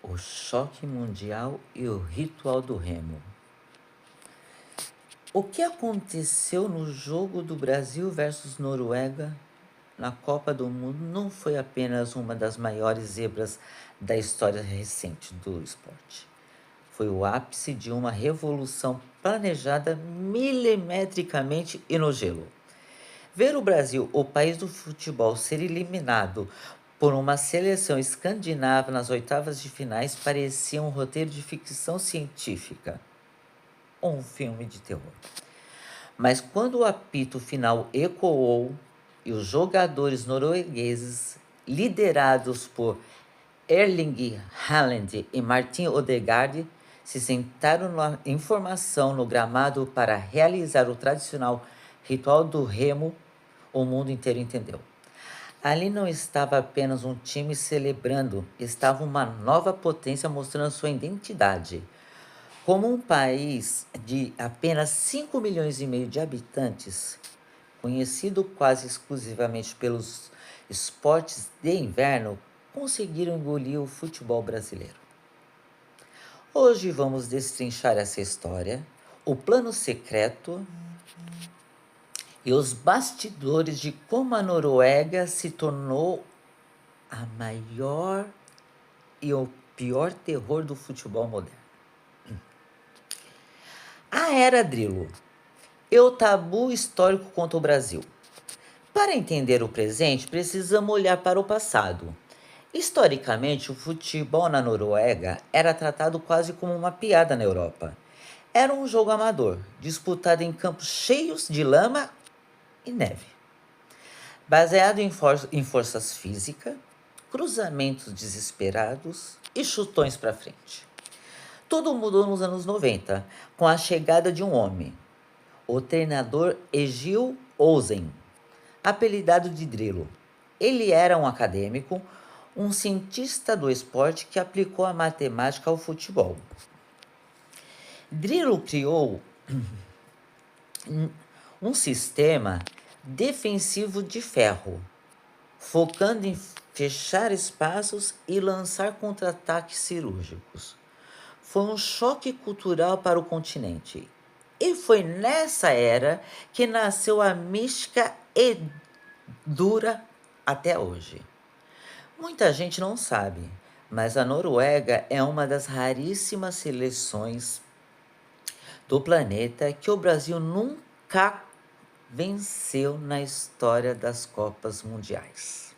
O choque mundial e o ritual do remo. O que aconteceu no jogo do Brasil versus Noruega na Copa do Mundo não foi apenas uma das maiores zebras da história recente do esporte. Foi o ápice de uma revolução planejada milimetricamente e no gelo. Ver o Brasil, o país do futebol, ser eliminado por uma seleção escandinava nas oitavas de finais parecia um roteiro de ficção científica, um filme de terror. Mas quando o apito final ecoou e os jogadores noruegueses, liderados por Erling Haaland e Martin Odegaard, se sentaram em formação no gramado para realizar o tradicional ritual do remo, o mundo inteiro entendeu. Ali não estava apenas um time celebrando, estava uma nova potência mostrando sua identidade. Como um país de apenas 5 milhões e meio de habitantes, conhecido quase exclusivamente pelos esportes de inverno, conseguiram engolir o futebol brasileiro. Hoje vamos destrinchar essa história, o plano secreto e os bastidores de como a Noruega se tornou a maior e o pior terror do futebol moderno. A era Drilo e o tabu histórico contra o Brasil. Para entender o presente, precisamos olhar para o passado. Historicamente, o futebol na Noruega era tratado quase como uma piada na Europa. Era um jogo amador, disputado em campos cheios de lama e neve. Baseado em forças físicas, cruzamentos desesperados e chutões para frente. Tudo mudou nos anos 90, com a chegada de um homem, o treinador Egil Olsen, apelidado de Drilo. Ele era um acadêmico, um cientista do esporte que aplicou a matemática ao futebol. Drilo criou um sistema defensivo de ferro, focando em fechar espaços e lançar contra-ataques cirúrgicos. Foi um choque cultural para o continente. E foi nessa era que nasceu a mística e dura até hoje. Muita gente não sabe, mas a Noruega é uma das raríssimas seleções do planeta que o Brasil nunca venceu na história das Copas Mundiais.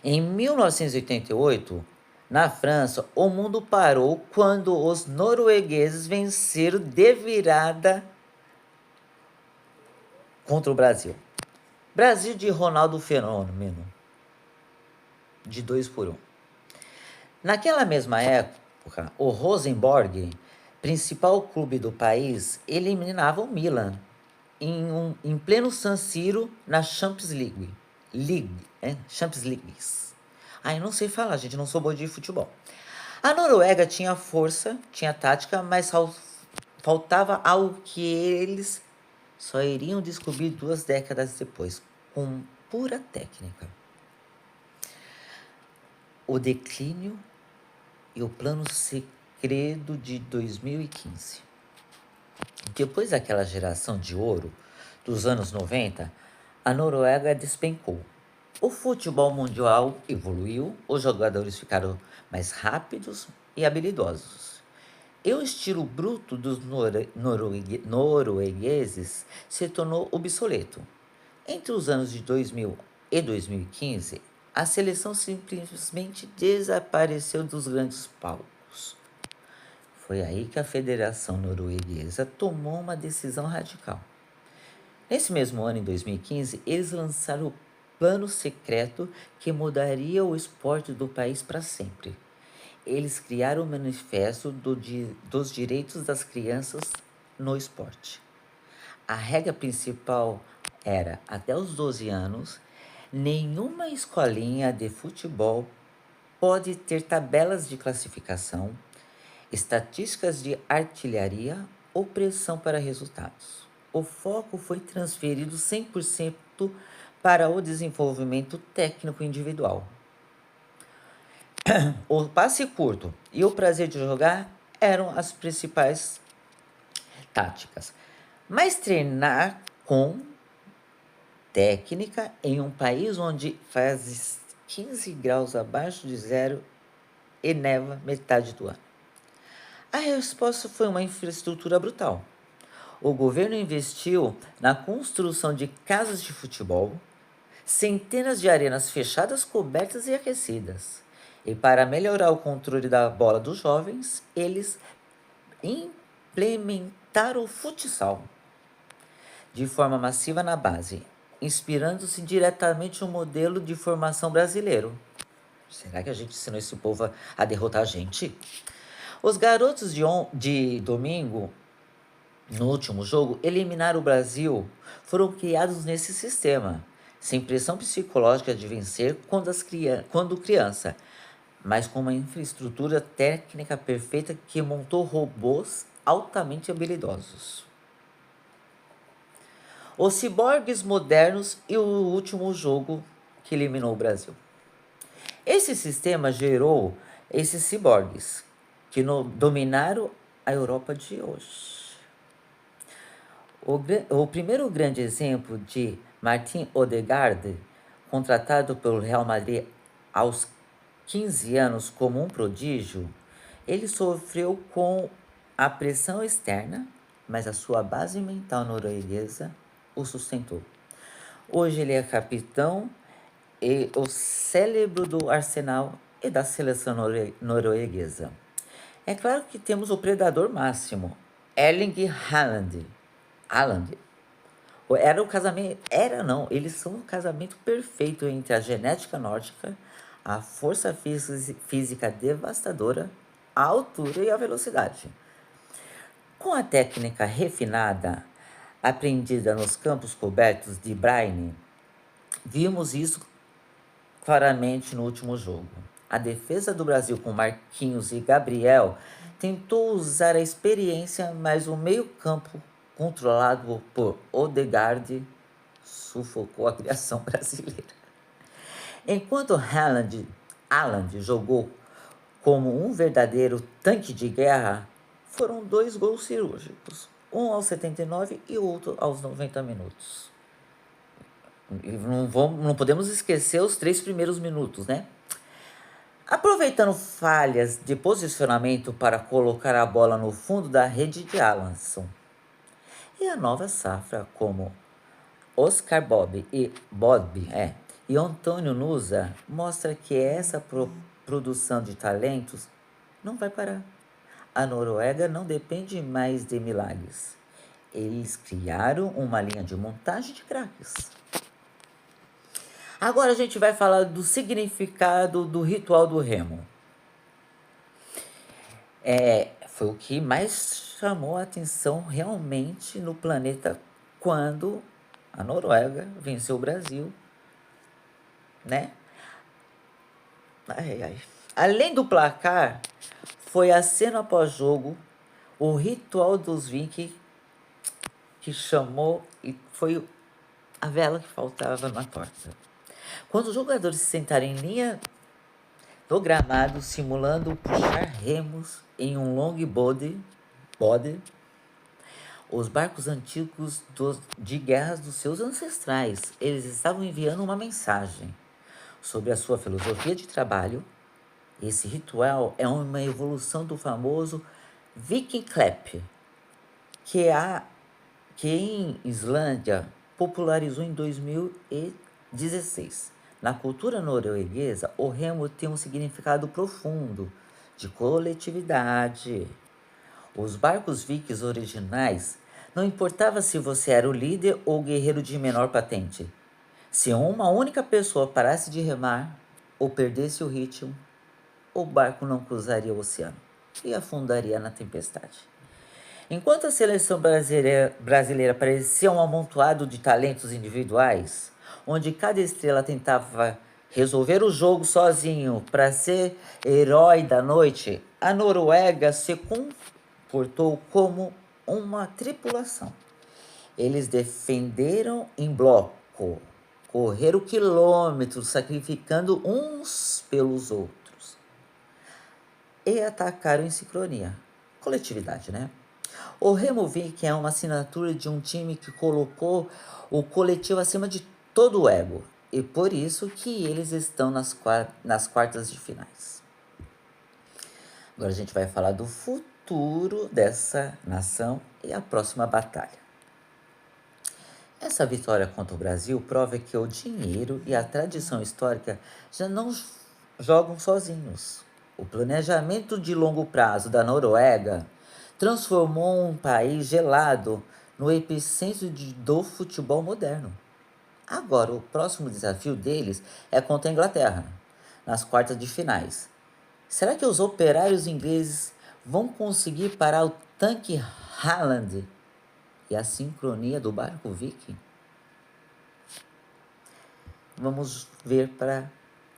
Em 1988, na França, o mundo parou quando os noruegueses venceram de virada contra o Brasil. Brasil de Ronaldo Fenômeno, de 2-1. Naquela mesma época, o Rosenborg, principal clube do país, eliminava o Milan em pleno San Siro na Champions League. Champions League. Ai, não sei falar, gente, não sou bom de futebol. A Noruega tinha força, tinha tática, mas faltava algo que eles só iriam descobrir 2 décadas depois, com pura técnica. O declínio e o plano segredo de 2015. Depois daquela geração de ouro dos anos 90, a Noruega despencou. O futebol mundial evoluiu, os jogadores ficaram mais rápidos e habilidosos. E o estilo bruto dos noruegueses se tornou obsoleto. Entre os anos de 2000 e 2015, a seleção simplesmente desapareceu dos grandes palcos. Foi aí que a Federação Norueguesa tomou uma decisão radical. Nesse mesmo ano, em 2015, eles lançaram o plano secreto que mudaria o esporte do país para sempre. Eles criaram o Manifesto dos Direitos das Crianças no Esporte. A regra principal era, até os 12 anos, nenhuma escolinha de futebol pode ter tabelas de classificação, estatísticas de artilharia ou pressão para resultados. O foco foi transferido 100% para o desenvolvimento técnico individual. O passe curto e o prazer de jogar eram as principais táticas. Mas treinar com técnica em um país onde faz 15 graus abaixo de zero e neva metade do ano. A resposta foi uma infraestrutura brutal. O governo investiu na construção de casas de futebol, centenas de arenas fechadas, cobertas e aquecidas. E para melhorar o controle da bola dos jovens, eles implementaram o futsal de forma massiva na base, inspirando-se diretamente no modelo de formação brasileiro. Será que a gente ensinou esse povo a derrotar a gente? Os garotos de domingo, no último jogo, eliminaram o Brasil, foram criados nesse sistema, sem pressão psicológica de vencer quando criança, mas com uma infraestrutura técnica perfeita que montou robôs altamente habilidosos. Os ciborgues modernos e o último jogo que eliminou o Brasil. Esse sistema gerou esses ciborgues que dominaram a Europa de hoje. O primeiro grande exemplo de Martin Odegaard, contratado pelo Real Madrid aos 15 anos como um prodígio, ele sofreu com a pressão externa, mas a sua base mental norueguesa o sustentou. Hoje ele é capitão e o cérebro do Arsenal e da seleção norueguesa. É claro que temos o predador máximo, Erling Haaland. Era o casamento. Era não, eles são um casamento perfeito entre a genética nórdica, a força física devastadora, a altura e a velocidade. Com a técnica refinada, aprendida nos campos cobertos de Braine, vimos isso claramente no último jogo. A defesa do Brasil com Marquinhos e Gabriel tentou usar a experiência, mas o meio-campo, controlado por Odegaard, sufocou a criação brasileira. Enquanto Haaland jogou como um verdadeiro tanque de guerra, foram 2 gols cirúrgicos, um aos 79 e outro aos 90 minutos. E não podemos esquecer os 3 primeiros minutos, né? Aproveitando falhas de posicionamento para colocar a bola no fundo da rede de Alanson. E a nova safra, como Oscar e Antônio Nusa, mostra que essa produção de talentos não vai parar. A Noruega não depende mais de milagres. Eles criaram uma linha de montagem de craques. Agora a gente vai falar do significado do ritual do remo. Foi o que mais chamou a atenção realmente no planeta quando a Noruega venceu o Brasil, né? Além do placar, foi a cena após-jogo, o ritual dos Vikings que chamou e foi a vela que faltava na torta. Quando os jogadores se sentaram em linha no gramado, simulando puxar remos em um longboard, os barcos antigos de guerras dos seus ancestrais, eles estavam enviando uma mensagem sobre a sua filosofia de trabalho. Esse ritual é uma evolução do famoso Viking Clap, que em Islândia popularizou em 2016. Na cultura norueguesa, o remo tem um significado profundo de coletividade. Os barcos vikings originais, não importava se você era o líder ou o guerreiro de menor patente. Se uma única pessoa parasse de remar ou perdesse o ritmo, o barco não cruzaria o oceano e afundaria na tempestade. Enquanto a seleção brasileira parecia um amontoado de talentos individuais, onde cada estrela tentava resolver o jogo sozinho para ser herói da noite, a Noruega se comportou como uma tripulação. Eles defenderam em bloco, correram quilômetros, sacrificando uns pelos outros. e atacaram em sincronia. Coletividade, né? O Remo Viking é uma assinatura de um time que colocou o coletivo acima de todo o ego. E por isso que eles estão nas quartas de finais. Agora a gente vai falar do futuro dessa nação e a próxima batalha. Essa vitória contra o Brasil prova que o dinheiro e a tradição histórica já não jogam sozinhos. O planejamento de longo prazo da Noruega transformou um país gelado no epicentro do futebol moderno. Agora, o próximo desafio deles é contra a Inglaterra, nas quartas de finais. Será que os operários ingleses vão conseguir parar o tanque Haaland e a sincronia do barco Viking? Vamos ver para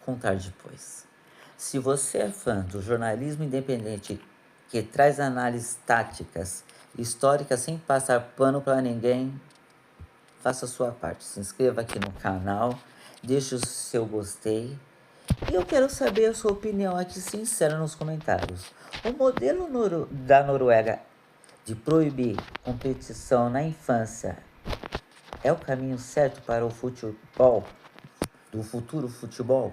contar depois. Se você é fã do jornalismo independente que traz análises táticas, históricas sem passar pano para ninguém, faça a sua parte. Se inscreva aqui no canal, deixe o seu gostei. E eu quero saber a sua opinião aqui sincera nos comentários. O modelo da Noruega de proibir competição na infância é o caminho certo para o futebol, do futuro futebol?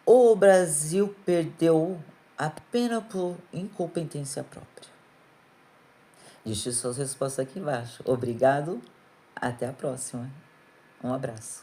Ou o Brasil perdeu apenas por incompetência própria? Deixe suas respostas aqui embaixo. Obrigado, até a próxima. Um abraço.